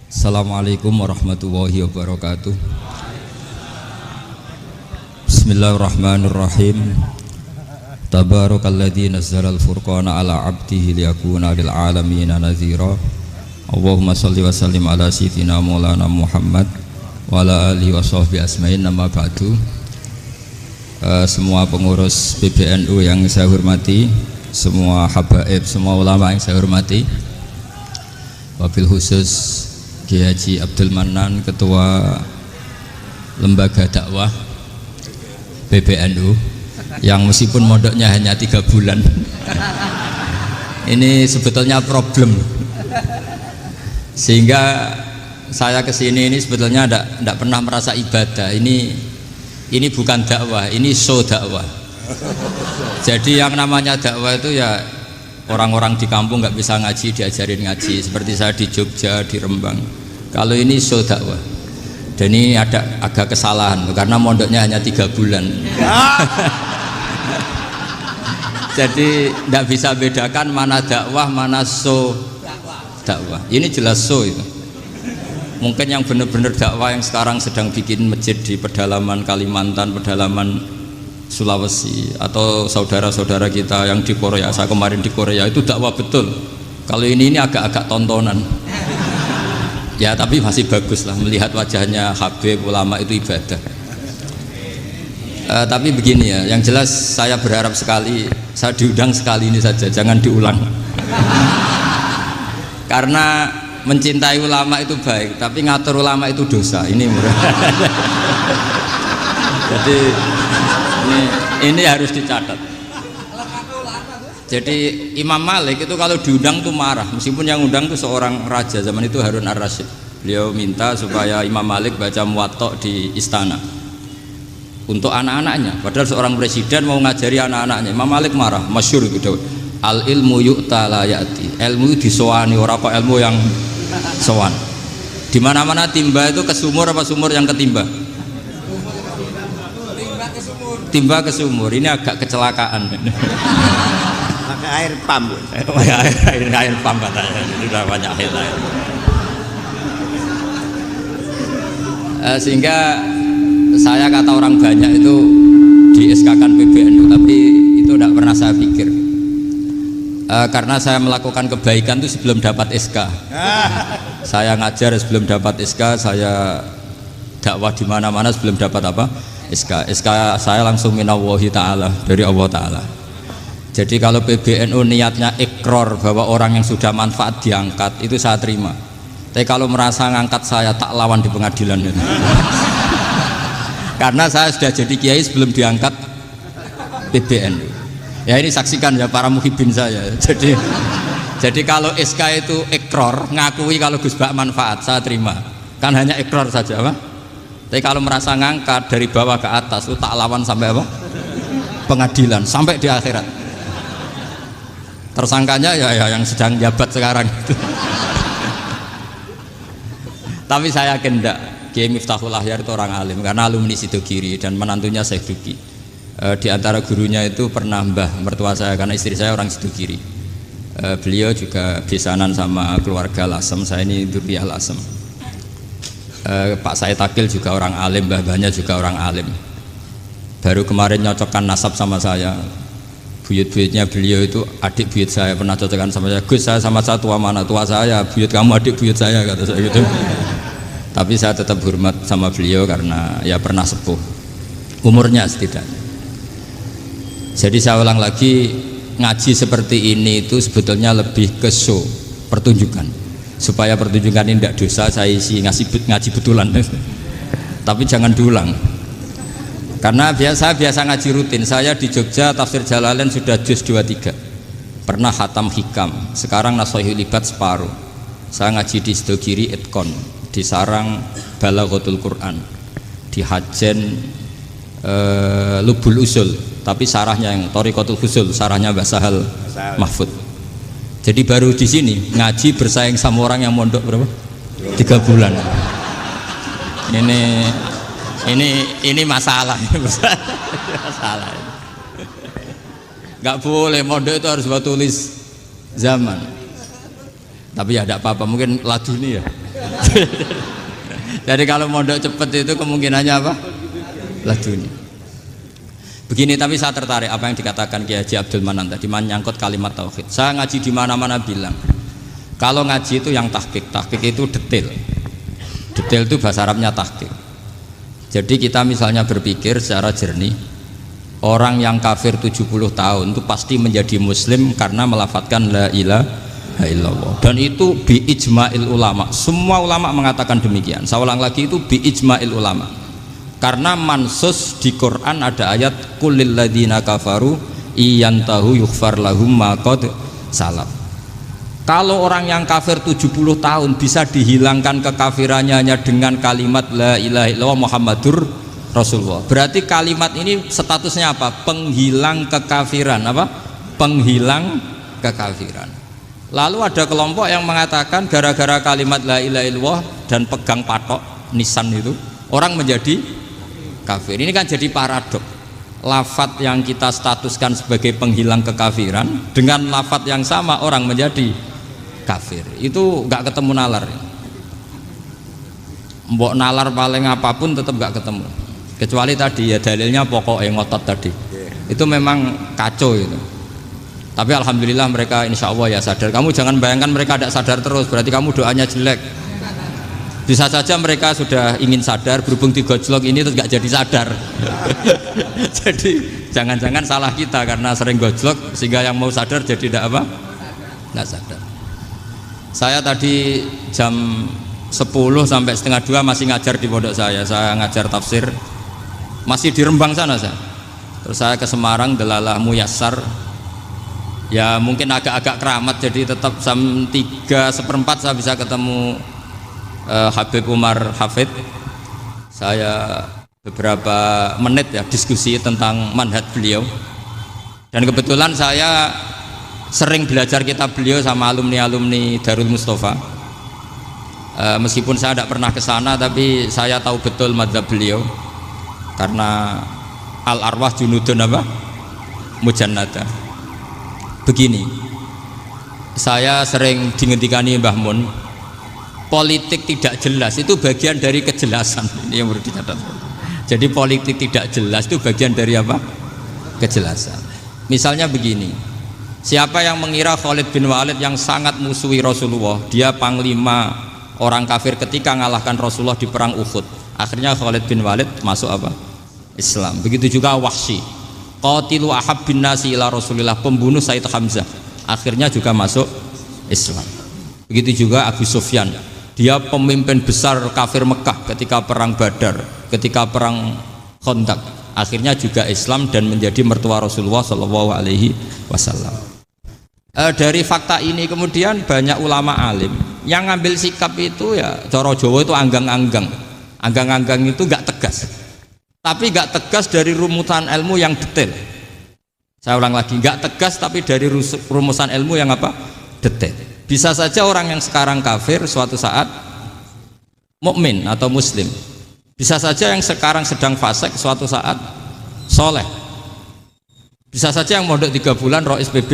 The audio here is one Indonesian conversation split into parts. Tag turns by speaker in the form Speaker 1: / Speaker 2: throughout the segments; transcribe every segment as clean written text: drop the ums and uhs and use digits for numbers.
Speaker 1: Assalamualaikum warahmatullahi wabarakatuh. Bismillahirrahmanirrahim. Tabarakalladzi nazzalal furqana ala 'abdihi liyakuna lil 'alamin nadhira. Allahumma shalli wa sallim ala sayyidina Maulana Muhammad wa ala alihi wa sahbihi asma'in. Nama ba'du. Semua pengurus PBNU yang saya hormati, semua habaib, semua ulama yang saya hormati, wabil khusus Kiai Haji Abdul Manan, Ketua Lembaga Dakwah PBNU, yang meskipun mondoknya hanya 3 bulan ini sebetulnya problem, sehingga saya kesini ini sebetulnya tidak pernah merasa ibadah. Ini bukan dakwah, ini show dakwah. Jadi yang namanya dakwah itu ya orang-orang di kampung nggak bisa ngaji, diajarin ngaji. Seperti saya di Jogja, di Rembang. Kalau ini show dakwah. Dan ini ada agak kesalahan karena mondoknya hanya 3 bulan. Jadi tidak bisa bedakan mana dakwah, mana show dakwah. Ini jelas show itu. Mungkin yang benar-benar dakwah yang sekarang sedang bikin masjid di pedalaman Kalimantan, pedalaman Sulawesi, atau saudara-saudara kita yang di Korea. Saya kemarin di Korea itu dakwah betul. Kalau ini agak-agak tontonan. Ya tapi masih bagus lah, melihat wajahnya habib ulama itu ibadah. Tapi begini ya, yang jelas saya berharap sekali, saya diundang sekali ini saja, jangan diulang. Karena mencintai ulama itu baik, tapi ngatur ulama itu dosa. Ini jadi ini harus dicatat. Jadi Imam Malik itu kalau diundang tuh marah, meskipun yang undang tuh seorang raja zaman itu, Harun ar-Rasyid. Beliau minta supaya Imam Malik baca Muwatta di istana untuk anak-anaknya, padahal seorang presiden mau ngajari anak-anaknya. Imam Malik marah, masyhur itu, al ilmu yu'ta la ya'ti, ilmu disowani, ora kok ilmu yang sowan. Di mana-mana timba itu ke sumur apa sumur yang ketimba? Timba ke sumur. Ini agak kecelakaan.
Speaker 2: Pakai air pam.
Speaker 1: air pam katanya. Sudah banyak air. Sehingga saya kata orang banyak itu di SK-kan PBNU, tapi itu tidak pernah saya pikir. Karena saya melakukan kebaikan itu sebelum dapat SK. Saya ngajar sebelum dapat SK, saya dakwah di mana-mana sebelum dapat apa? SK. SK saya langsung minallahi ta'ala, dari Allah Ta'ala. Jadi kalau PBNU niatnya ikrar bahwa orang yang sudah manfaat diangkat, itu saya terima. Tapi kalau merasa ngangkat saya, tak lawan di pengadilan. Karena saya sudah jadi kiai sebelum diangkat PBNU. Ya ini saksikan ya para muhibin saya. Jadi kalau SK itu ikrar, ngakui kalau Gus Bak manfaat, saya terima. Kan hanya ikrar saja, apa? Tapi kalau merasa ngangkat dari bawah ke atas, itu tak lawan sampai apa? Pengadilan, sampai di akhirat. Tersangkanya ya yang sedang jabat sekarang itu. Tapi saya yakin enggak, Kiai Miftahul Ahyar itu orang alim karena alumni Sidogiri dan menantunya Syekh Duki. Di antara gurunya itu pernah mbah mertua saya, karena istri saya orang Sidogiri. Beliau juga besanan sama keluarga Lasem, saya ini Dzurriyyah Lasem. Pak Said Akil juga orang alim, mbah-mbahnya juga orang alim. Baru kemarin nyocokkan nasab sama saya. Buyut-buyutnya beliau itu adik buyut saya, pernah cocokkan sama saya. Gus, saya sama saya tua mana? Tua saya, buyut kamu adik buyut saya, kata saya gitu. Tapi saya tetap hormat sama beliau karena ya pernah sepuh umurnya setidaknya. Jadi saya ulang lagi, ngaji seperti ini itu sebetulnya lebih ke show, pertunjukan. Supaya pertunjukan ini tidak dosa, saya isi ngaji betulan. Tapi jangan diulang. Karena biasa ngaji rutin. Saya di Jogja tafsir Jalalain sudah juz 23. Pernah khatam hikam. Sekarang Nashahul Ibad separuh. Saya ngaji di Sidogiri Itkon, di Sarang Balaghatul Quran, di Hajen Lubul Usul, tapi sarahnya yang Thariqatul Usul, sarahnya Mbah Sahal Mahfud. Jadi baru di sini ngaji bersaing sama orang yang mondok berapa? 3 bulan. Ini masalah. Masalah. Nggak boleh mondok itu harus buat tulis zaman. Tapi ya tidak apa-apa, mungkin laduni ya. Jadi kalau mondok cepet itu kemungkinannya apa? Lah dunia. Begini, tapi saya tertarik apa yang dikatakan Kiai Haji Abdul Manan tadi menyangkut kalimat tauhid. Saya ngaji di mana-mana bilang, kalau ngaji itu yang tahqiq itu detail. Detail itu bahasa Arabnya tahqiq. Jadi kita misalnya berpikir secara jernih, orang yang kafir 70 tahun itu pasti menjadi muslim karena melafadzkan la ilaha illallah. Dan itu bi ijma'il ulama. Semua ulama mengatakan demikian. Saya ulang lagi, itu bi ijma'il ulama. Karena mansus di Quran ada ayat kulil ladina kafaru iyantahu yughfar lahum ma qad salaf. Kalau orang yang kafir 70 tahun bisa dihilangkan kekafirannya hanya dengan kalimat la ilaha illallah Muhammadur Rasulullah. Berarti kalimat ini statusnya apa? Penghilang kekafiran, apa? Penghilang kekafiran. Lalu ada kelompok yang mengatakan gara-gara kalimat la ilaha illallah dan pegang patok nisan itu orang menjadi kafir. Ini kan jadi paradok. Lafat yang kita statuskan sebagai penghilang kekafiran dengan lafat yang sama orang menjadi kafir. Itu nggak ketemu nalar. Mbok nalar paling apapun tetap nggak ketemu. Kecuali tadi ya dalilnya pokok ngotot tadi. Itu memang kacau itu. Tapi alhamdulillah mereka insya Allah ya sadar. Kamu jangan bayangkan mereka tidak sadar terus. Berarti kamu doanya jelek. Bisa saja mereka sudah ingin sadar, berhubung digojlok ini terus gak jadi sadar. Jadi jangan-jangan salah kita karena sering gojlok sehingga yang mau sadar jadi tidak apa? Nggak sadar. Saya tadi jam 10 sampai setengah 2 masih ngajar di pondok saya ngajar tafsir masih di Rembang sana saya. Terus saya ke Semarang Delalah Muyassar. Ya mungkin agak-agak keramat jadi tetap jam 3:4 saya bisa ketemu Habib Umar Hafid. Saya beberapa menit ya diskusi tentang manhaj beliau, dan kebetulan saya sering belajar kitab beliau sama alumni-alumni Darul Mustafa. Meskipun saya tidak pernah ke sana, tapi saya tahu betul mazhab beliau karena al arwah junudun apa? Mujannada. Begini, saya sering dingendikani Mbah Mun, politik tidak jelas itu bagian dari kejelasan. Ini yang perlu dicatat. Jadi politik tidak jelas itu bagian dari apa? Kejelasan. Misalnya begini, siapa yang mengira Khalid bin Walid yang sangat musuhi Rasulullah, dia panglima orang kafir ketika mengalahkan Rasulullah di perang Uhud, akhirnya Khalid bin Walid masuk apa? Islam. Begitu juga Wahsy, qatilu ahabbin nasi ila Rasulillah, pembunuh Said Hamzah, akhirnya juga masuk Islam. Begitu juga Abu Sufyan, dia pemimpin besar kafir Mekah ketika perang Badar, ketika perang Khandaq, akhirnya juga Islam dan menjadi mertua Rasulullah Shallallahu Alaihi Wasallam. Dari fakta ini kemudian banyak ulama alim yang ngambil sikap itu ya coro Jawa itu anggang-anggang itu gak tegas, tapi gak tegas dari rumusan ilmu yang detail. Saya ulang lagi, gak tegas tapi dari rumusan ilmu yang apa? Detail. Bisa saja orang yang sekarang kafir suatu saat mukmin atau muslim. Bisa saja yang sekarang sedang fasik suatu saat soleh. Bisa saja yang mondok 3 bulan rois PB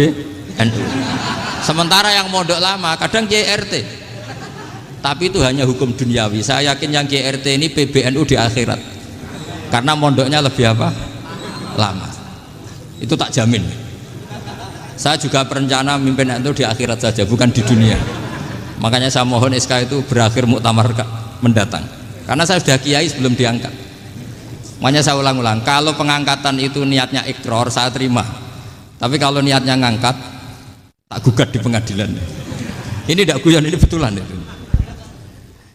Speaker 1: NU. Sementara yang mondok lama kadang KRT. Tapi itu hanya hukum duniawi. Saya yakin yang KRT ini PBNU di akhirat. Karena mondoknya lebih apa? Lama. Itu tak jamin. Saya juga berencana mimpin NU di akhirat saja, bukan di dunia. Makanya saya mohon SK itu berakhir muktamar mendatang. Karena saya sudah kiai sebelum diangkat. Makanya saya ulang-ulang, kalau pengangkatan itu niatnya ikror, saya terima. Tapi kalau niatnya ngangkat, tak gugat di pengadilan. Ini tidak guyon, ini betulan itu.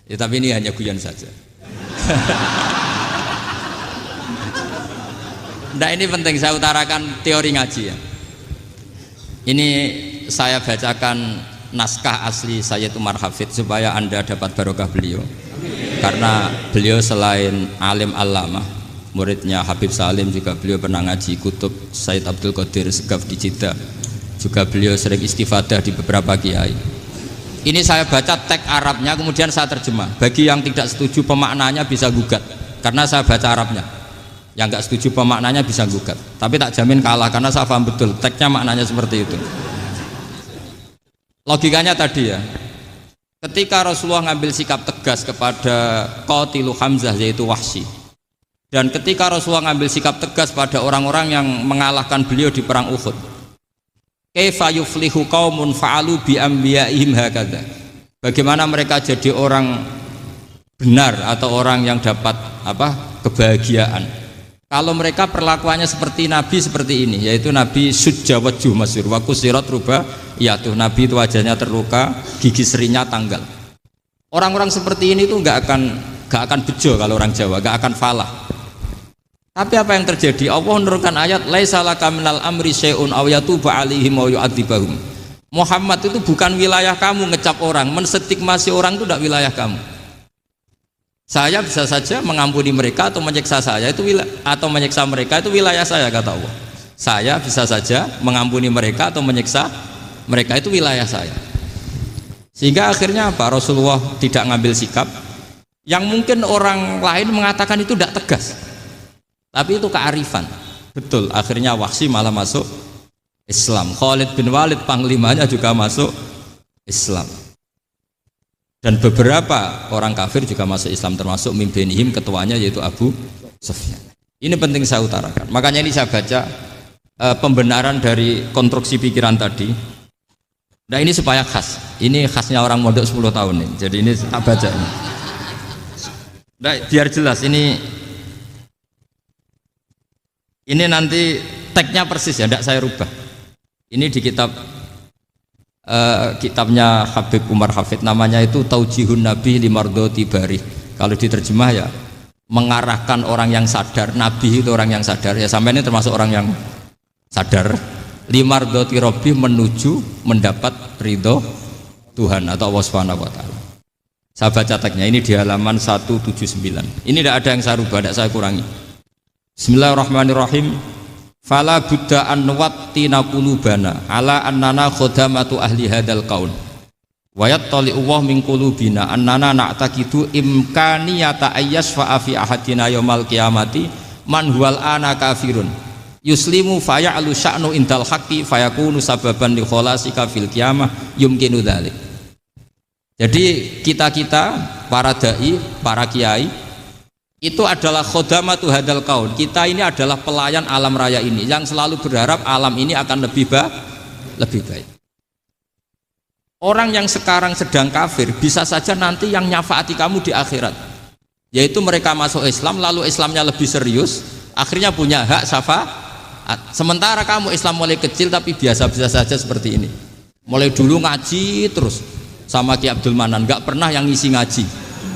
Speaker 1: Ya, tapi ini hanya guyon saja. Nah, ini penting saya utarakan teori ngaji ya. Ini saya bacakan naskah asli Sayyid Umar Hafid supaya Anda dapat barokah beliau. Karena beliau selain alim allamah, muridnya Habib Salim, juga beliau pernah ngaji kutub Sayyid Abdul Qadir Segaf di Jeddah. Juga beliau sering istifadah di beberapa kiai. Ini saya baca teks Arabnya kemudian saya terjemah. Bagi yang tidak setuju pemaknanya bisa gugat karena saya baca Arabnya. Yang nggak setuju pemaknanya bisa gugat, tapi tak jamin kalah karena saya paham betul teksnya maknanya seperti itu. Logikanya tadi ya, ketika Rasulullah ngambil sikap tegas kepada Qatilu Hamzah yaitu Wahsy, dan ketika Rasulullah ngambil sikap tegas pada orang-orang yang mengalahkan beliau di perang Uhud, kaifa yuflihu qaumun fa'alu bi anbiya'ihim hakadha, bagaimana mereka jadi orang benar atau orang yang dapat kebahagiaan kalau mereka perlakuannya seperti Nabi seperti ini, yaitu Nabi sujja wajhu masyhur wa kusirat ruba, yaitu Nabi itu wajahnya terluka, gigi serinya tanggal. Orang-orang seperti ini tuh nggak akan bejo kalau orang Jawa, nggak akan falah. Tapi apa yang terjadi? Allah menurunkan ayat laisa laka minal amri syai'un aw yatuba 'alaihim aw yu'adzibahum. Muhammad itu bukan wilayah kamu ngecap orang, menstigmasi orang itu tidak wilayah kamu. Saya bisa saja mengampuni mereka atau menyiksa saya itu atau menyiksa mereka itu wilayah saya, kata Allah. Saya bisa saja mengampuni mereka atau menyiksa mereka itu wilayah saya. Sehingga akhirnya apa? Rasulullah tidak ngambil sikap yang mungkin orang lain mengatakan itu tidak tegas, tapi itu kearifan. Betul, akhirnya Wahsy malah masuk Islam. Khalid bin Walid panglimanya juga masuk Islam. Dan beberapa orang kafir juga masuk Islam, termasuk mimbenihim, ketuanya yaitu Abu Sufyan. Ini penting saya utarakan. Makanya ini saya baca pembenaran dari konstruksi pikiran tadi. Nah ini supaya khas. Ini khasnya orang mondok 10 tahun nih. Jadi ini tak baca ini. Nah, biar jelas ini nanti tagnya persis ya, tidak saya rubah. Ini di kitabnya Habib Umar Hafid, namanya itu Taujihun Nabi Limardoti Bari. Kalau diterjemah ya mengarahkan orang yang sadar. Nabi itu orang yang sadar ya, sampai ini termasuk orang yang sadar. Limardoti Robbi, menuju mendapat ridho Tuhan atau Allah Subhanahu wa Ta'ala. Saya baca tagnya ini di halaman 179. Ini tidak ada yang saya rubah, tidak saya kurangi. Bismillahirrahmanirrahim. Fala buddha an nuwattina qulubana ala annana khodamatu ahli hadal qaul wa yattali Allah min qulubina annana na'taqidu imkaniyata ayyasfa'a fi ahadina yaumal qiyamati man huwal ana kafirun yuslimu faya'lu sya'nu indal haqqi fayakunu sababan li kholasika fil qiyamah yumkinu dzalik. Jadi kita para dai, para kiai itu adalah khodamatu hadal kaun. Kita ini adalah pelayan alam raya ini yang selalu berharap alam ini akan lebih baik. Orang yang sekarang sedang kafir bisa saja nanti yang nyafaati kamu di akhirat, yaitu mereka masuk Islam lalu Islamnya lebih serius, akhirnya punya hak syafaat. Sementara kamu Islam mulai kecil tapi biasa-biasa saja seperti ini, mulai dulu ngaji terus sama Ki Abdul Manan, nggak pernah yang ngisi ngaji.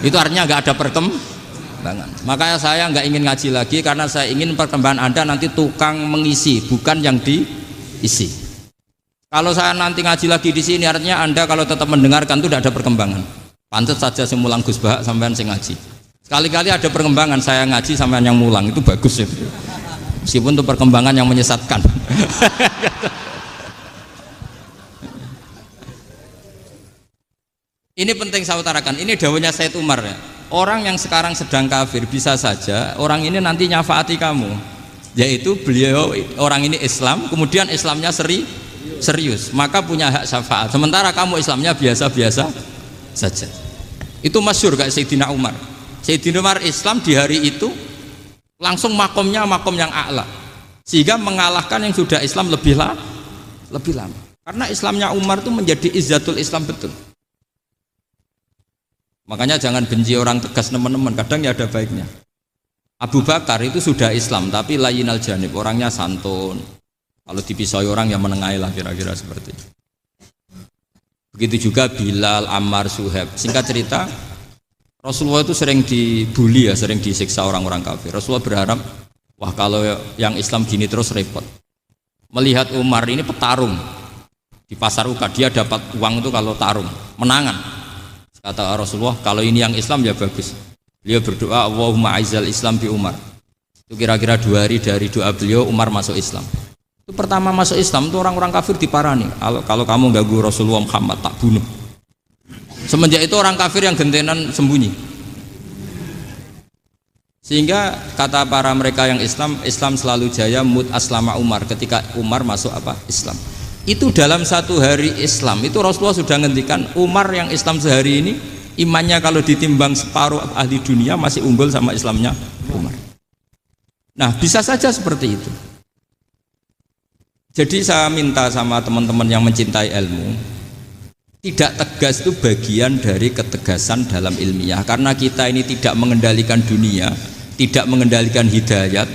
Speaker 1: Itu artinya nggak ada perkembangan. Makanya saya nggak ingin ngaji lagi, karena saya ingin perkembangan Anda nanti tukang mengisi, bukan yang diisi. Kalau saya nanti ngaji lagi di sini, artinya Anda kalau tetap mendengarkan itu tidak ada perkembangan. Pantes saja semulang Gus Bahak sampean sing ngaji. Sekali-kali ada perkembangan, saya ngaji sampean yang mulang, itu bagus itu. Meskipun itu perkembangan yang menyesatkan. Ini penting saya utarakan. Ini dawuhnya Said Umar ya. Orang yang sekarang sedang kafir bisa saja orang ini nanti nyafaati kamu, yaitu beliau orang ini Islam, kemudian Islamnya serius, maka punya hak syafaat. Sementara kamu Islamnya biasa-biasa saja. Itu masyhur kayak Sayyidina Umar. Sayyidina Umar Islam di hari itu langsung makomnya makom yang a'la, sehingga mengalahkan yang sudah Islam lebih lama. Karena Islamnya Umar itu menjadi izzatul Islam betul. Makanya jangan benci orang tegas teman-teman, kadang ya ada baiknya. Abu Bakar itu sudah Islam tapi layinal janib, orangnya santun. Kalau dipisai orang yang menengahi lah, kira-kira seperti itu. Begitu juga Bilal, Ammar, Suhaib. Singkat cerita, Rasulullah itu sering dibully ya, sering disiksa orang-orang kafir. Rasulullah berharap, wah kalau yang Islam gini terus repot. Melihat Umar ini petarung di pasar Uka, dia dapat uang itu kalau tarung, menangan. Kata Rasulullah, kalau ini yang Islam ya bagus. Beliau berdoa, Allahumma aizal Islam bi Umar. Itu kira-kira 2 hari dari doa beliau, Umar masuk Islam. Itu pertama masuk Islam itu orang-orang kafir diparani. Kalau kamu ganggu Rasulullah Muhammad tak bunuh. Semenjak itu orang kafir yang gentenan sembunyi. Sehingga kata para mereka yang Islam, Islam selalu jaya mut aslama Umar, ketika Umar masuk Islam. Itu dalam satu hari Islam itu Rasulullah sudah ngendikan Umar yang Islam sehari ini imannya kalau ditimbang separuh ahli dunia masih unggul sama Islamnya Umar. Nah bisa saja seperti itu. Jadi saya minta sama teman-teman yang mencintai ilmu, tidak tegas itu bagian dari ketegasan dalam ilmiah, karena kita ini tidak mengendalikan dunia, tidak mengendalikan hidayat,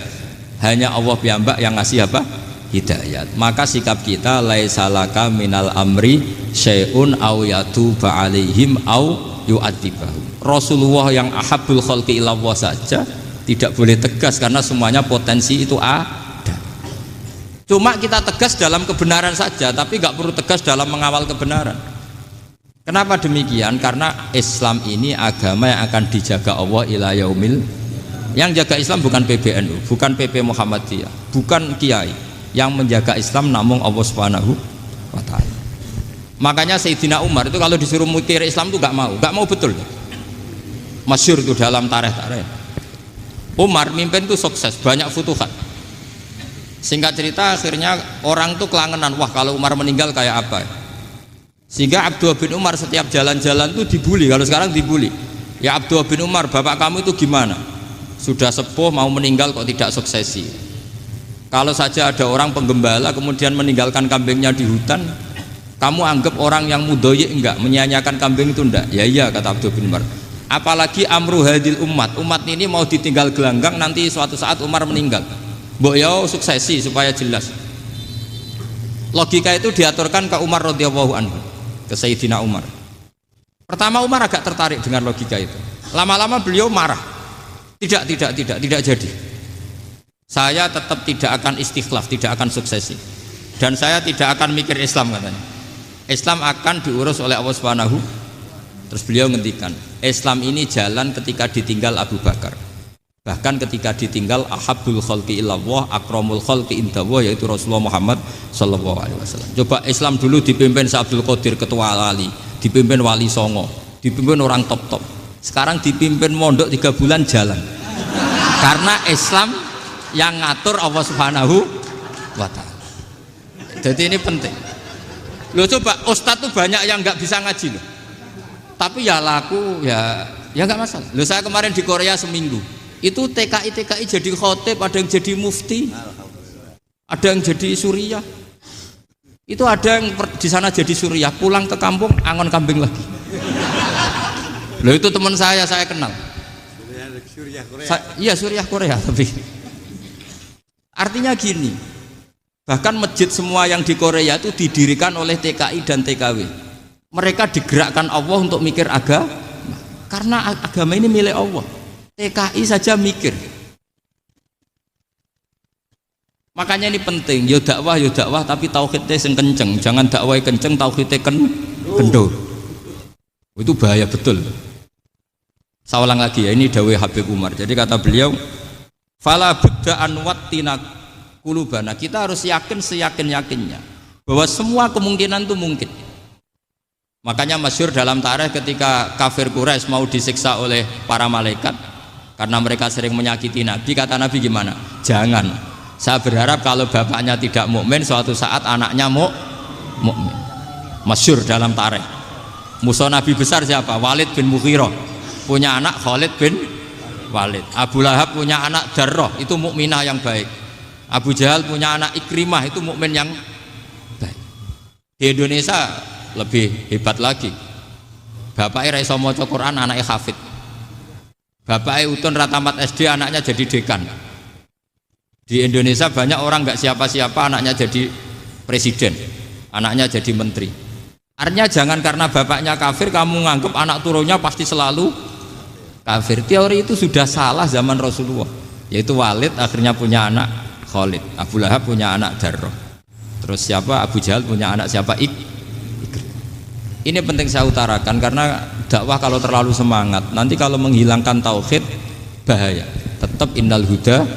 Speaker 1: hanya Allah piyambak yang ngasih apa? Hidayat. Maka sikap kita laisalaka minal amri syai'un aw yatuba alaihim aw yu'adzibahum. Rasulullah yang ahabbul khalqi ilallah saja tidak boleh tegas karena semuanya potensi itu ada. Cuma kita tegas dalam kebenaran saja, tapi nggak perlu tegas dalam mengawal kebenaran. Kenapa demikian? Karena Islam ini agama yang akan dijaga Allah ila yaumil. Yang jaga Islam bukan PBNU, bukan PP Muhammadiyah, bukan kiai. Yang menjaga Islam namun Allah Subhanahu wa taala. Makanya Sayyidina Umar itu kalau disuruh mikir Islam itu gak mau betul. Masyhur itu dalam tarikh-tarikh. Umar mimpin itu sukses, banyak futuhat. Singkat cerita akhirnya orang tuh kelangenan, wah kalau Umar meninggal kayak apa? Sehingga Abdullah bin Umar setiap jalan-jalan tuh dibully, kalau sekarang dibully. Ya Abdullah bin Umar, bapak kamu itu gimana? Sudah sepuh mau meninggal kok tidak suksesi. Kalau saja ada orang penggembala kemudian meninggalkan kambingnya di hutan, kamu anggap orang yang mudoyik enggak, menyanyiakan kambing itu enggak? Ya iya, kata Abdul bin Umar. Apalagi amru hadil umat ini mau ditinggal gelanggang, nanti suatu saat Umar meninggal. Mbok ya suksesi supaya jelas. Logika itu diaturkan ke Umar radhiyallahu anhu, ke Sayyidina Umar. Pertama Umar agak tertarik dengan logika itu. Lama-lama beliau marah. Tidak jadi. Saya tetap tidak akan istikhlaf, tidak akan suksesi, dan saya tidak akan mikir Islam, katanya. Islam akan diurus oleh Allah Subhanahu. Terus beliau ngendikan, Islam ini jalan ketika ditinggal Abu Bakar, bahkan ketika ditinggal ahabbul khalqi ilallah akramul khalqi indallah, yaitu Rasulullah Muhammad sallallahu alaihi wasallam. Coba Islam dulu dipimpin Abdul Qadir ketua wali, dipimpin Wali Songo, dipimpin orang top. Sekarang dipimpin mondok 3 bulan jalan. Karena Islam yang ngatur Allah Subhanahu wa ta'ala. Jadi ini penting. Loh coba ustadz tuh banyak yang nggak bisa ngaji loh, tapi ya laku ya nggak masalah. Loh saya kemarin di Korea seminggu, itu TKI jadi khotib, ada yang jadi mufti, ada yang jadi suriah. Itu ada yang di sana jadi suriah, pulang ke kampung angon kambing lagi. Loh itu teman saya kenal. Iya suriah Korea tapi. Artinya gini, bahkan masjid semua yang di Korea itu didirikan oleh TKI dan TKW. Mereka digerakkan Allah untuk mikir agama, karena agama ini milik Allah. TKI saja mikir. Makanya ini penting, yo dakwah tapi tauhidnya sing kenceng, jangan dakwah kenceng tauhidnya kendor. Itu bahaya betul. Saya ulang lagi ya, ini dawuh Habib Umar. Jadi kata beliau, fala budda an wattina kulubana, kita harus yakin seyakin-yakinnya bahwa semua kemungkinan itu mungkin. Makanya masyhur dalam tarikh ketika kafir Quraisy mau disiksa oleh para malaikat karena mereka sering menyakiti Nabi, kata Nabi gimana? Jangan. Saya berharap kalau bapaknya tidak mukmin, suatu saat anaknya mukmin. Masyhur dalam tarikh. Musuh Nabi besar siapa? Walid bin Mughirah. Punya anak Khalid bin Walid. Abu Lahab punya anak Darrah, itu mukminah yang baik. Abu Jahal punya anak Ikrimah, itu mukmin yang baik. Di Indonesia lebih hebat lagi. Bapaknya ra iso maca Quran, anaknya hafid. Bapaknya utun ra tamat SD, anaknya jadi dekan. Di Indonesia banyak orang nggak siapa-siapa, anaknya jadi presiden, anaknya jadi menteri. Artinya jangan karena bapaknya kafir kamu nganggep anak turunnya pasti selalu kafir. Teori itu sudah salah zaman Rasulullah, yaitu Walid akhirnya punya anak Khalid, Abu Lahab punya anak Darrah, terus siapa? Abu Jahal punya anak siapa? Ini penting saya utarakan karena dakwah kalau terlalu semangat nanti kalau menghilangkan tauhid bahaya. Tetap innal huda.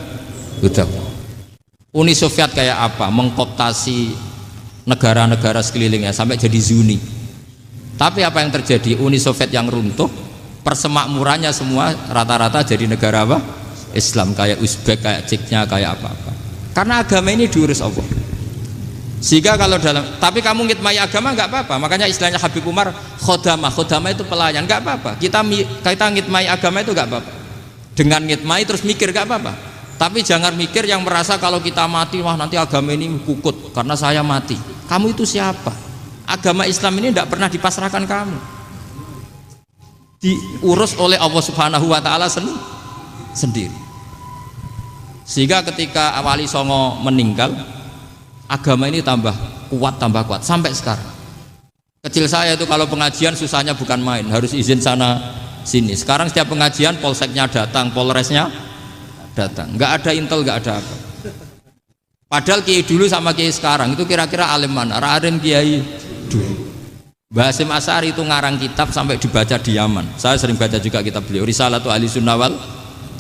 Speaker 1: Uni Soviet kayak apa? Mengkooptasi negara-negara sekelilingnya sampai jadi Zuni. Tapi apa yang terjadi? Uni Soviet yang runtuh, persemakmurannya semua rata-rata jadi negara apa? Islam, kayak Uzbek, kayak Ceknya, kayak apa-apa. Karena agama ini diurus Allah. Sehingga kalau tapi kamu ngitmai agama nggak apa-apa. Makanya istilahnya Habib Umar khodamah itu pelayan, nggak apa-apa. Kita ngitmai agama itu nggak apa-apa. Dengan ngitmai terus mikir nggak apa-apa. Tapi jangan mikir yang merasa kalau kita mati, wah nanti agama ini kukut karena saya mati. Kamu itu siapa? Agama Islam ini tidak pernah dipasrahkan kamu. Diurus oleh Allah Subhanahu wa taala sendiri. Sehingga ketika Wali Songo meninggal, agama ini tambah kuat sampai sekarang. Kecil saya itu kalau pengajian susahnya bukan main, harus izin sana sini. Sekarang setiap pengajian polseknya datang, polresnya datang, nggak ada intel, nggak ada apa. Padahal kiai dulu sama kiai sekarang itu kira-kira alim mana? Alim kiai dulu. Mbah Hasyim Asy'ari itu ngarang kitab sampai dibaca di Yaman. Saya sering baca juga kitab beliau, Risalatu Ahli Sunnah wal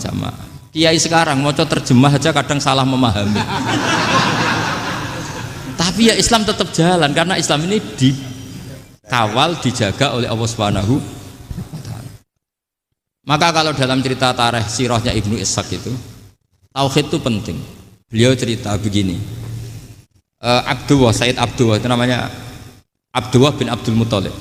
Speaker 1: Jamaah. Kiai sekarang mau terjemah aja kadang salah memahami. Tapi ya Islam tetap jalan karena Islam ini dikawal, dijaga oleh Allah Subhanahu wa taala. Maka kalau dalam cerita tarikh sirahnya Ibnu Ishaq itu, tauhid itu penting. Beliau cerita begini. Sayyid Abdullah itu namanya Abdullah bin Abdul Muthalib.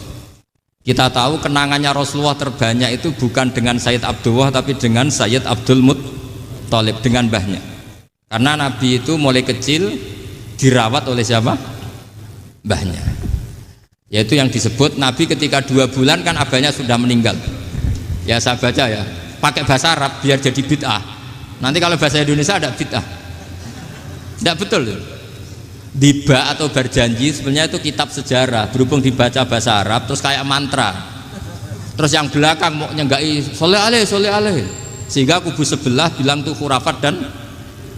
Speaker 1: Kita tahu kenangannya Rasulullah terbanyak itu bukan dengan Sayyid Abdullah tapi dengan Sayyid Abdul Muthalib, dengan mbahnya. Karena Nabi itu mulai kecil dirawat oleh siapa? Mbahnya. Yaitu yang disebut Nabi ketika 2 bulan kan abahnya sudah meninggal. Ya saya baca ya, pakai bahasa Arab biar jadi bid'ah. Nanti kalau bahasa Indonesia ada bid'ah. Tidak betul. Diba atau berjanji sebenarnya itu kitab sejarah, berhubung dibaca bahasa Arab terus kayak mantra. Terus yang belakang mau nyenggai soleh aleh, sehingga kubu sebelah bilang tuh khurafat dan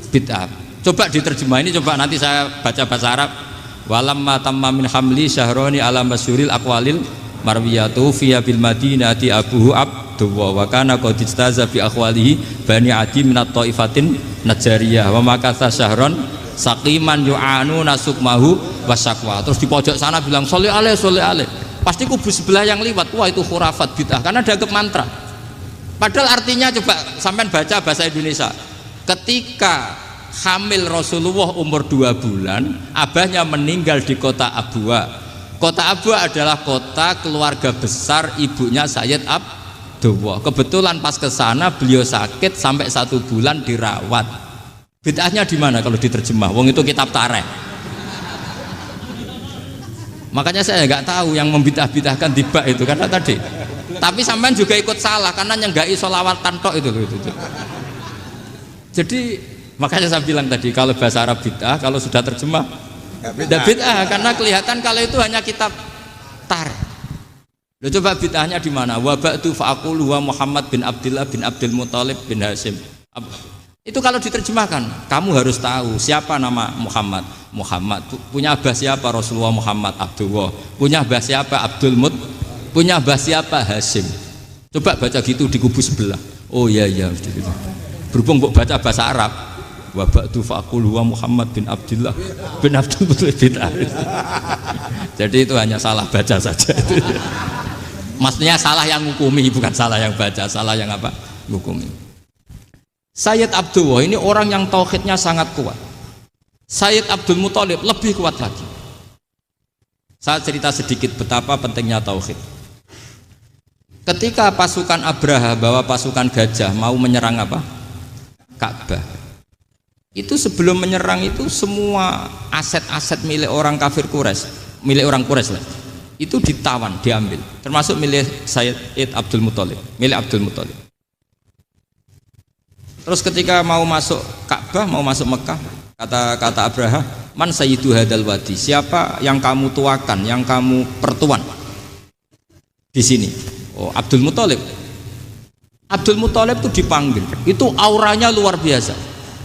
Speaker 1: bid'ah. Coba diterjemah ini, coba nanti saya baca bahasa Arab. Walamma tamma min hamli syahroni ala masyuril aqwalil marwiyatu fiya bil madinati abuhu abdullah wa kana qad istaza bi akhwalihi bani adi minat taifatin najariyah wa makatha syahron saqiman yu'anu nasukmahu wasyaqwa. Terus di pojok sana bilang sholli alaihi. Pasti kubu sebelah yang liwat, wah itu khurafat bid'ah karena dianggap mantra. Padahal artinya coba sampean baca bahasa Indonesia. Ketika hamil Rasulullah umur 2 bulan, abahnya meninggal di kota Abwa. Kota Abwa adalah kota keluarga besar ibunya Sayyid Abdullah. Kebetulan pas ke sana beliau sakit sampai 1 bulan dirawat. Bid'ahnya di mana kalau diterjemah? Wong itu kitab tarikh. Makanya saya nggak tahu yang membidah-bidahkan tiba itu karena tadi. Tapi sampean juga ikut salah karena nyenggai sholawat tantok itu. Jadi makanya saya bilang tadi kalau bahasa Arab bid'ah, kalau sudah terjemah tidak bid'ah karena kelihatan kalau itu hanya kitab tarikh. Loh, coba bid'ahnya di mana? Wa ba'du fa'aqulu wa Muhammad bin Abdullah bin Abdul Muthalib bin Hasyim. Itu kalau diterjemahkan, kamu harus tahu siapa nama Muhammad. Muhammad punya abah siapa? Rasulullah Muhammad Abdullah. Punya abah siapa? Abdul Mut. Punya abah siapa? Hasyim. Coba baca gitu di kubu sebelah. Oh iya. Berhubung baca bahasa Arab. Wa ba'du fa'aqulu wa Muhammad bin Abdullah bin Abdul Muthalib bin Hasyim. Jadi itu hanya salah baca saja. Maksudnya salah yang hukumi, bukan salah yang baca, salah yang apa? Hukumi. Sayyid Abdullah ini orang yang tauhidnya sangat kuat. Sayyid Abdul Muthalib lebih kuat lagi. Saya cerita sedikit betapa pentingnya tauhid. Ketika pasukan Abraha bawa pasukan gajah mau menyerang apa? Ka'bah. Itu sebelum menyerang itu semua aset-aset milik orang kafir Quraisy, milik orang Quraisy lah. Itu ditawan, diambil, termasuk milik Sayyid Abdul Muthalib, milik Abdul Muthalib. Terus ketika mau masuk Ka'bah, mau masuk Mekah, kata Abraha, man sayyidu hadal wadi, siapa yang kamu tuakan, yang kamu pertuan di sini? Oh, Abdul Muthalib. Abdul Muthalib itu dipanggil, itu auranya luar biasa.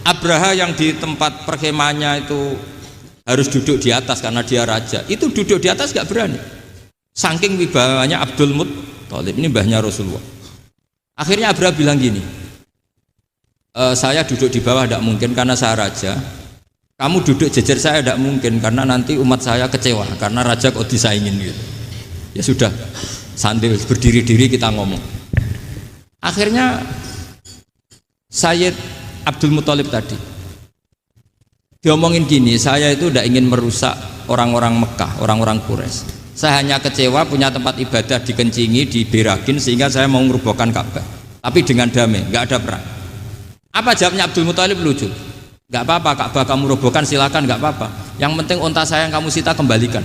Speaker 1: Abraha yang di tempat perkemahannya itu harus duduk di atas karena dia raja, itu duduk di atas gak berani. Saking wibawanya Abdul Muthalib, ini mbahnya Rasulullah. Akhirnya Abraha bilang gini, saya duduk di bawah tidak mungkin karena saya raja. Kamu duduk jejer saya tidak mungkin karena nanti umat saya kecewa karena raja kok disaingin gitu. Ya sudah, sambil berdiri-diri kita ngomong. Akhirnya Sayyid Abdul Muthalib tadi Diomongin gini, saya itu tidak ingin merusak orang-orang Mekah, orang-orang Quraisy. Saya hanya kecewa punya tempat ibadah dikencingi, diberagin sehingga saya mau merubuhkan Ka'bah. Tapi dengan damai, nggak ada perang. Apa jawabnya Abdul Muthalib? Lucu. Nggak apa-apa, Ka'bah kamu robohkan silakan, nggak apa-apa. Yang penting unta saya yang kamu sita kembalikan.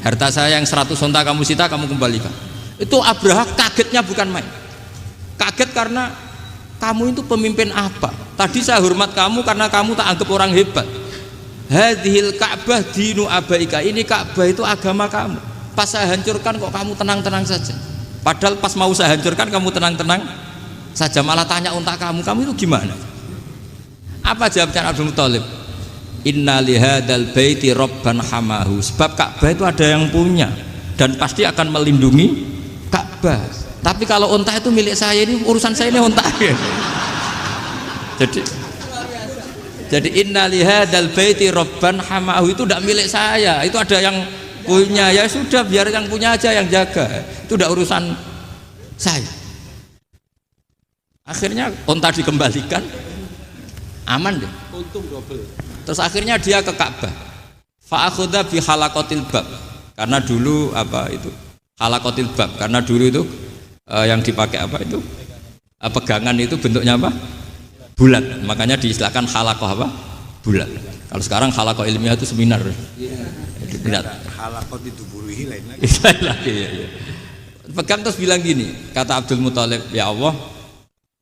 Speaker 1: Harta saya yang 100 unta kamu sita kamu kembalikan. Itu Abraha kagetnya bukan main. Kaget karena kamu itu pemimpin apa? Tadi saya hormat kamu karena kamu tak anggap orang hebat. Hadhil Ka'bah dinu abaika, ini Ka'bah itu agama kamu. Pas saya hancurkan kok kamu tenang-tenang saja. Padahal pas mau saya hancurkan kamu tenang-tenang saja, malah tanya unta kamu itu gimana? Apa jawabnya Abdul Muthalib? Inna lihadal baiti robban hamahu. Sebab Ka'bah itu ada yang punya dan pasti akan melindungi Ka'bah. Tapi kalau unta itu milik saya, ini urusan saya, ini unta. Jadi inna lihadal baiti robban hamahu itu tidak milik saya, itu ada yang punya. Ya sudah, biar yang punya aja yang jaga, itu tidak urusan saya. Akhirnya unta dikembalikan, aman deh, untung double. Terus akhirnya dia ke Ka'bah, fa'akhudha bi halaqatil bab, karena dulu apa itu halaqatil bab, karena dulu itu yang dipakai apa itu pegangan itu bentuknya apa, bulat, makanya diistilahkan halaqah apa, bulat. Kalau sekarang halaqah ilmiah itu seminar. Tidak.
Speaker 2: Halaqah itu buruhi lain lagi.
Speaker 1: Ya. Pegang terus bilang gini, kata Abdul Muthalib, ya Allah,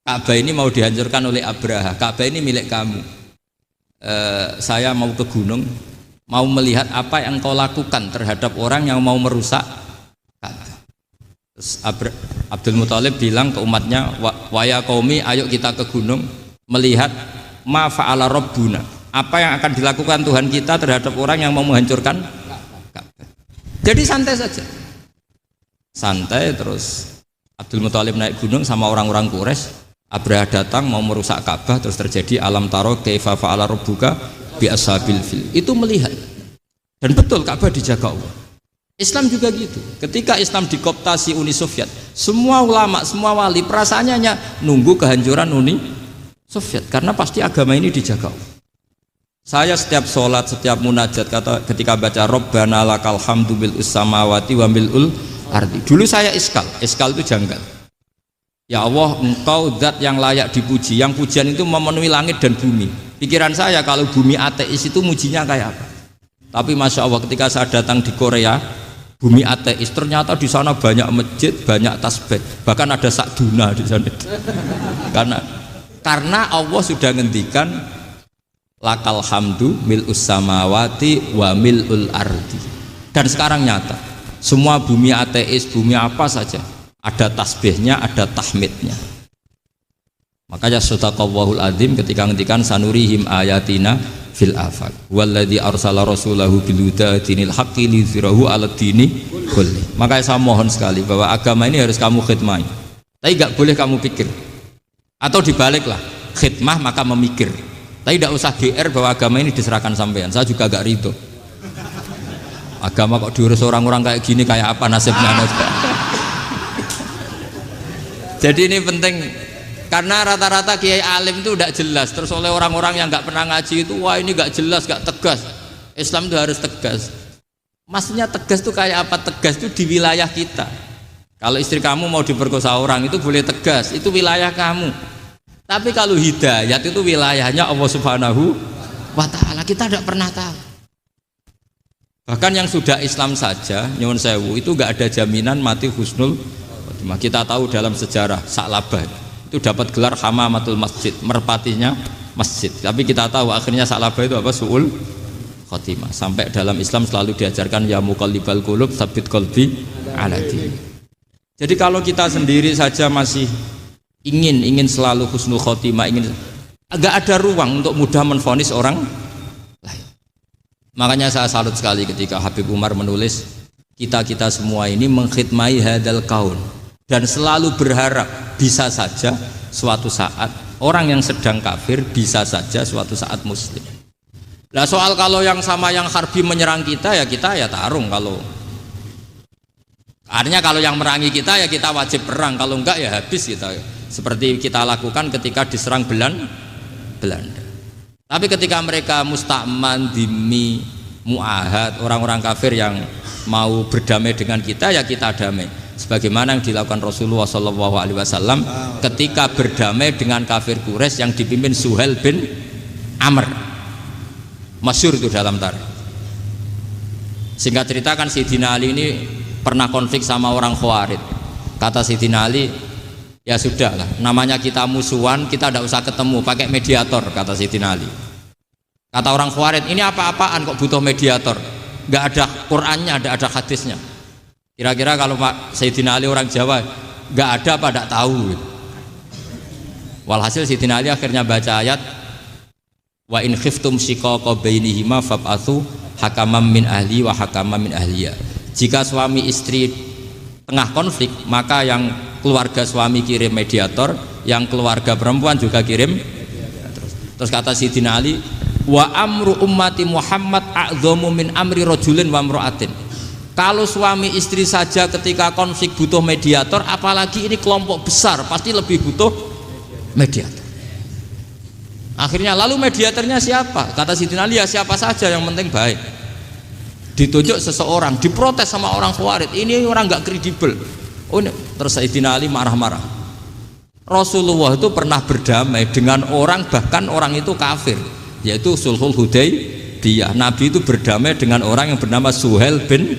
Speaker 1: Ka'bah ini mau dihancurkan oleh Abraha, Ka'bah ini milik kamu. Saya mau ke gunung, mau melihat apa yang kau lakukan terhadap orang yang mau merusak Ka'bah. Terus Abdul Muthalib bilang ke umatnya, wa ya qaumi, ayo kita ke gunung melihat ma fa'ala rabbuna, apa yang akan dilakukan Tuhan kita terhadap orang yang mau menghancurkan Ka'bah. Jadi santai saja, santai. Terus Abdul Muthalib naik gunung sama orang-orang Quraisy. Abraha datang mau merusak Ka'bah, terus terjadi alam taro kaifa fa'ala rabbuka bi ashabil fil. Itu melihat, dan betul Ka'bah dijaga Allah. Islam juga gitu. Ketika Islam dikooptasi Uni Soviet, semua ulama, semua wali perasaannya hanya nunggu kehancuran Uni Soviet, karena pasti agama ini dijaga Allah. Saya setiap sholat, setiap munajat, ketika baca Rabbana lakal hamdu bil samawati wa mil'ul ardi. Dulu saya iskal itu janggal. Ya Allah, engkau zat yang layak dipuji, yang pujian itu memenuhi langit dan bumi. Pikiran saya kalau bumi ateis itu mujinya kayak apa? Tapi Masya Allah, ketika saya datang di Korea, bumi ateis, ternyata di sana banyak masjid, banyak tasbih, bahkan ada sakduna di sana. Karena Allah sudah ngendikan lakal hamdu mil'us samawati wa mil'ul ardi. Dan sekarang nyata, semua bumi ateis, bumi apa saja, ada tasbihnya, ada tahmidnya. Makanya sadaqallahul adzim ketika ngendikan sanurihim ayatina fil afaq walladzi arsala rasulahu bil huda dinil haqqi liyuzhirahu 'alad dini kulli. Makanya saya mohon sekali bahwa agama ini harus kamu khidmah. Tapi enggak boleh kamu pikir. Atau dibaliklah, khidmah maka memikir. Tapi tidak usah GR bahwa agama ini diserahkan sampean. Saya juga enggak ridho. Agama kok diurus orang-orang kayak gini, kayak apa nasibnya? Jadi ini penting, karena rata-rata kiai alim itu tidak jelas. Terus oleh orang-orang yang nggak pernah ngaji itu, wah ini nggak jelas, nggak tegas. Islam itu harus tegas. Maksudnya tegas itu kayak apa? Tegas itu di wilayah kita. Kalau istri kamu mau diperkosa orang itu boleh tegas, itu wilayah kamu. Tapi kalau hidayat itu wilayahnya Allah Subhanahu wa Ta'ala, kita tidak pernah tahu. Bahkan yang sudah Islam saja, nyuwun sewu, itu nggak ada jaminan mati husnul. Kita tahu dalam sejarah Sa'labah itu dapat gelar hamamatul masjid, merpatinya masjid. Tapi kita tahu akhirnya Sa'labah itu apa? Su'ul khotimah. Sampai dalam Islam selalu diajarkan ya muqallibal qulub tsabbit qalbi ala din. Jadi kalau kita sendiri saja masih ingin selalu husnul khotimah, agak ada ruang untuk mudah menvonis orang lain. Makanya saya salut sekali ketika Habib Umar menulis kita semua ini mengkhidmati hadal kaun, dan selalu berharap bisa saja suatu saat orang yang sedang kafir bisa saja suatu saat muslim. Nah soal kalau yang sama yang harbi menyerang kita ya tarung. Kalau artinya kalau yang merangi kita ya kita wajib perang, kalau enggak ya habis kita. Seperti kita lakukan ketika diserang Belanda. Tapi ketika mereka musta'man, dhimmi, mu'ahad, orang-orang kafir yang mau berdamai dengan kita, ya kita damai. Sebagaimana yang dilakukan Rasulullah SAW ketika berdamai dengan kafir Quraisy yang dipimpin Suhail bin Amr. Masyhur itu dalam tarikh. Singkat cerita kan Sayyidina Ali ini pernah konflik sama orang Khawarij. Kata Sayyidina Ali, ya sudahlah, namanya kita musuhan, kita tidak usah ketemu, pakai mediator, kata Sayyidina Ali. Kata orang Khawarij, ini apa-apaan kok butuh mediator? Nggak ada Qur'annya, nggak ada hadisnya. Kira-kira kalau Pak Sayyidina Ali orang Jawa, nggak ada apa tidak tahu. Walhasil Sayyidina Ali akhirnya baca ayat, wa in khiftum shiqaqa bainihima fab'atsu hakaman min ahli wa hakaman min ahliya. Jika suami istri tengah konflik, maka yang keluarga suami kirim mediator, yang keluarga perempuan juga kirim. Terus kata Sayyidina Ali, wa amru ummati Muhammad a'dhamu min amri rajulin wa imra'atin. Kalau suami istri saja ketika konflik butuh mediator, apalagi ini kelompok besar pasti lebih butuh mediator. Akhirnya lalu mediatornya siapa? Kata Sayyidina Ali, ya siapa saja yang penting baik. Ditunjuk seseorang, diprotes sama orang Khawarij, ini orang nggak kredibel. Oh, terus Sayyidina Ali marah-marah. Rasulullah itu pernah berdamai dengan orang, bahkan orang itu kafir, yaitu Sulhul Hudaybiyah. Nabi itu berdamai dengan orang yang bernama Suhail bin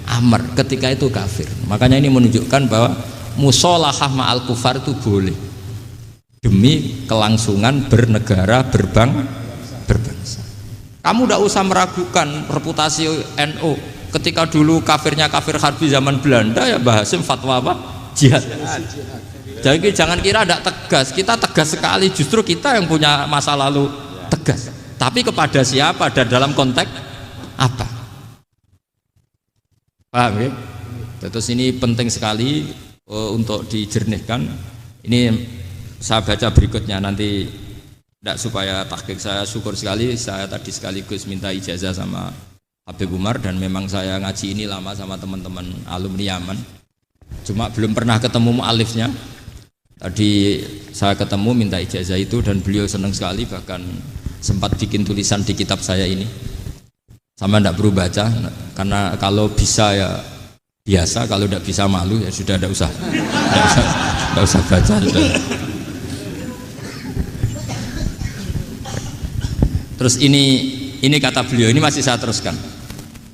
Speaker 1: Amr ketika itu kafir. Makanya ini menunjukkan bahwa musolahah ma'al kufar itu boleh demi kelangsungan bernegara, berbangsa. Kamu tidak usah meragukan reputasi NU. Ketika dulu kafirnya kafir harbi zaman Belanda, ya Mbah Hasim fatwa apa? Jihad. Jadi jangan kira tidak tegas, kita tegas sekali. Justru kita yang punya masa lalu tegas. Tapi kepada siapa dan dalam konteks apa? Paham ya? Terus ini penting sekali untuk dijernihkan. Ini saya baca berikutnya nanti, tidak supaya tahqiq. Saya syukur sekali, saya tadi sekaligus minta ijazah sama Habib Umar, dan memang saya ngaji ini lama sama teman-teman alumni Yaman. Cuma belum pernah ketemu mu'alifnya. Tadi saya ketemu minta ijazah itu dan beliau senang sekali, bahkan sempat bikin tulisan di kitab saya ini. Sama tidak perlu baca, karena kalau bisa ya biasa, kalau tidak bisa malu ya sudah, tidak usah baca sudah. Terus ini kata beliau, ini masih saya teruskan.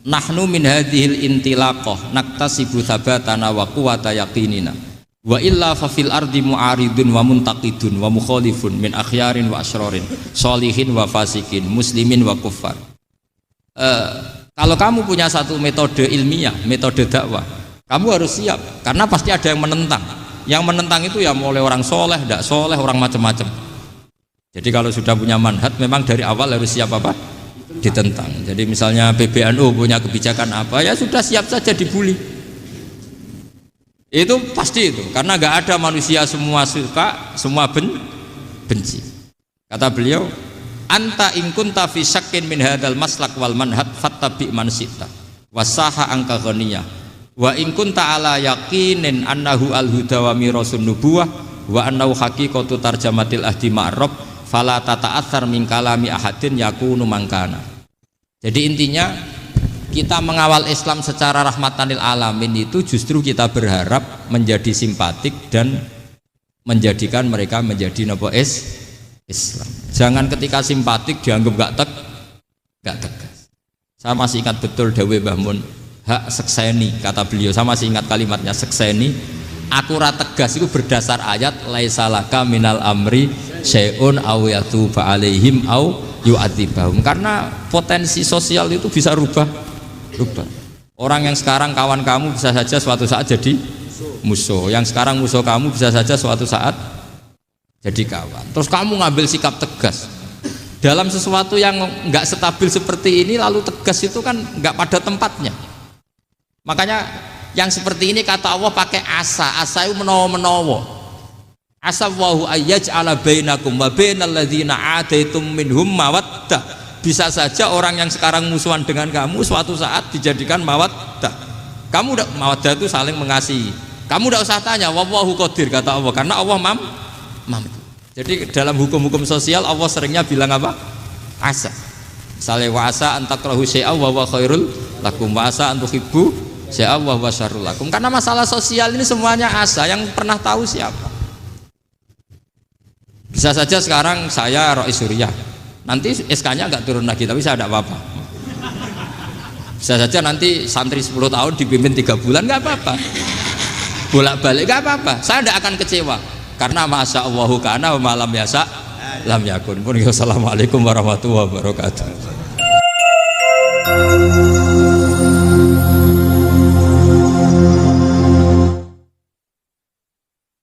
Speaker 1: Nahnu min hadhil intilaqah naktasibu thabatana wa quwwata yaqinina wa illa fa fil ardi mu'aridun wa muntaqidun wa mukhalifun min akhyarin wa asyrarin sholihin wa fasikin muslimin wa kuffar. Kalau kamu punya satu metode ilmiah, metode dakwah, kamu harus siap, karena pasti ada yang menentang. Yang menentang itu ya mulai orang soleh, tidak soleh, orang macam-macam. Jadi kalau sudah punya manhaj, memang dari awal harus siap apa? Ditentang. Jadi misalnya PBNU punya kebijakan apa, ya sudah siap saja dibully. Itu pasti itu, karena nggak ada manusia semua suka, semua benci. Kata beliau, anta in kunta fi syakkin min hadzal maslak wal manhaj fattabi man syi'ta wasaha angka ghaniyah wa in kunta ala yaqinin annahu al huda wa mirasun nubuwah wa annahu haqiqatu tarjamatil ahdi ma'rab fala tata'atsar min kalami ahadin yakunu mangkana. Jadi intinya kita mengawal Islam secara rahmatan lil alamin itu justru kita berharap menjadi simpatik dan menjadikan mereka menjadi napa Islam. Jangan ketika simpatik dianggap gak tegas. Saya masih ingat betul dawe Mbah Mun, hak sekseni, kata beliau. Saya masih ingat kalimatnya, sekseni. Aku ra tegas itu berdasar ayat laisalaka minal amri syai'un aw yatuba alaihim aw yu'adzibahum. Karena potensi sosial itu bisa rubah. Orang yang sekarang kawan kamu bisa saja suatu saat jadi musuh. Yang sekarang musuh kamu bisa saja suatu saat jadi kawan. Terus kamu ngambil sikap tegas dalam sesuatu yang nggak stabil seperti ini, lalu tegas itu kan nggak pada tempatnya. Makanya yang seperti ini kata Allah pakai asa itu menawa. Asa wahu ayyaj'ala bainakum wa bainal ladzina ataitum minhum mawaddah. Bisa saja orang yang sekarang musuhan dengan kamu suatu saat dijadikan mawaddah. Kamu udah mawaddah itu saling mengasihi. Kamu udah usah tanya, wallahu qadir, kata Allah, karena Allah mampu. Jadi dalam hukum-hukum sosial Allah seringnya bilang apa? asa. Misalnya wa asa antakrahu syai'a wa huwa khairul lakum, wa asa antuhibbu syai'a wa huwa syarrul lakum. Karena masalah sosial ini semuanya asa, yang pernah tahu siapa? Bisa saja sekarang saya Rois Suriah, nanti SK-nya nggak turun lagi, tapi saya tidak apa-apa. Bisa saja nanti santri 10 tahun dipimpin 3 bulan, nggak apa-apa. Bolak-balik nggak apa-apa, saya tidak akan kecewa. Karena masya Allahu kana wa malam yasa lam yakun. Assalamualaikum warahmatullahi wabarakatuh.